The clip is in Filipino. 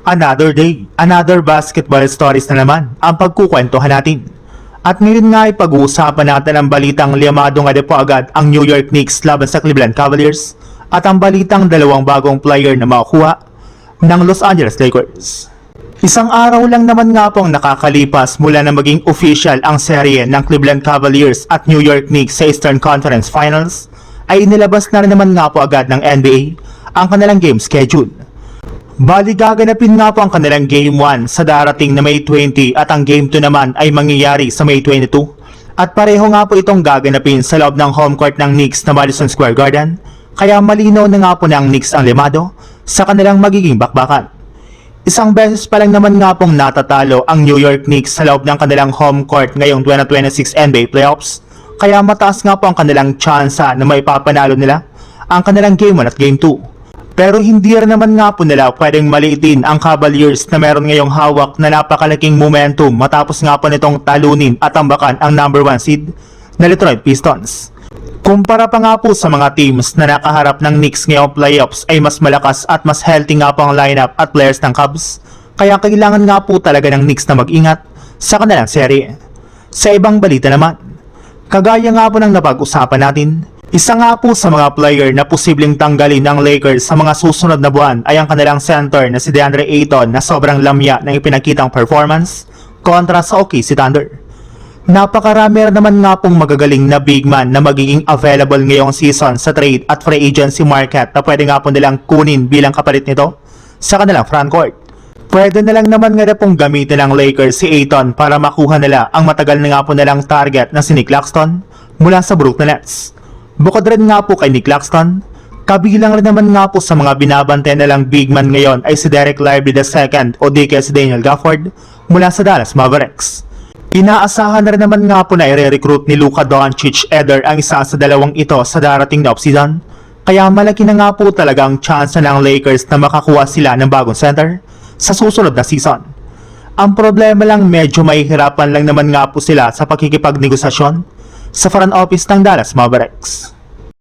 Another day, another basketball stories na naman ang pagkukwentuhan natin. At ngayon nga ay pag-uusapan natin ang balitang liyamado nga po agad ang New York Knicks laban sa Cleveland Cavaliers at ang balitang dalawang bagong player na makukuha ng Los Angeles Lakers. Isang araw lang naman nga pong nakakalipas mula na maging official ang serye ng Cleveland Cavaliers at New York Knicks sa Eastern Conference Finals ay inilabas na rin naman nga po agad ng NBA ang kanilang game schedule. Bali gaganapin nga po ang kanilang Game 1 sa darating na May 20 at ang Game 2 naman ay mangyayari sa May 22. At pareho nga po itong gaganapin sa loob ng home court ng Knicks na Madison Square Garden, kaya malinaw na nga po ng Knicks ang limado sa kanilang magiging bakbakan. Isang beses pa lang naman nga pong natatalo ang New York Knicks sa loob ng kanilang home court ngayong 2026 NBA Playoffs, kaya mataas nga po ang kanilang tsansa na maipapanalo nila ang kanilang Game 1 at Game 2. Pero hindi rin naman nga po nila pwedeng maliitin ang Cavaliers na meron ngayong hawak na napakalaking momentum matapos nga po nitong talunin at tambakan ang number 1 seed na Detroit Pistons. Kumpara pa nga po sa mga teams na nakaharap ng Knicks ngayong playoffs ay mas malakas at mas healthy nga po ang lineup at players ng Cavs, kaya kailangan nga po talaga ng Knicks na mag-ingat sa kanilang serye. Sa ibang balita naman, kagaya nga po ng napag-usapan natin, isa nga po sa mga player na posibleng tanggalin ng Lakers sa mga susunod na buwan ay ang kanilang center na si DeAndre Ayton na sobrang lamya ng ipinakitang performance kontra sa OKC Thunder. Napakarami rin naman nga pong magagaling na big man na magiging available ngayong season sa trade at free agency market na pwede nga po nilang kunin bilang kapalit nito sa kanilang frontcourt. Pwede na lang naman nga pong gamitin ng Lakers si Ayton para makuha nila ang matagal na nga po nilang target na si Nick Claxton mula sa Brooklyn Nets. Bukod rin nga po kay Nick Claxton, kabilang rin naman nga po sa mga binabantay na lang big man ngayon ay si Dereck Lively II o di kaya si Daniel Gafford mula sa Dallas Mavericks. Inaasahan na rin naman nga po na i-recruit ni Luka Doncic either ang isa sa dalawang ito sa darating na offseason, kaya malaki na nga po talagang chance ng Lakers na makakuha sila ng bagong center sa susunod na season. Ang problema lang medyo mahihirapan lang naman nga po sila sa pakikipagnegosasyon sa front office ng Dallas Mavericks.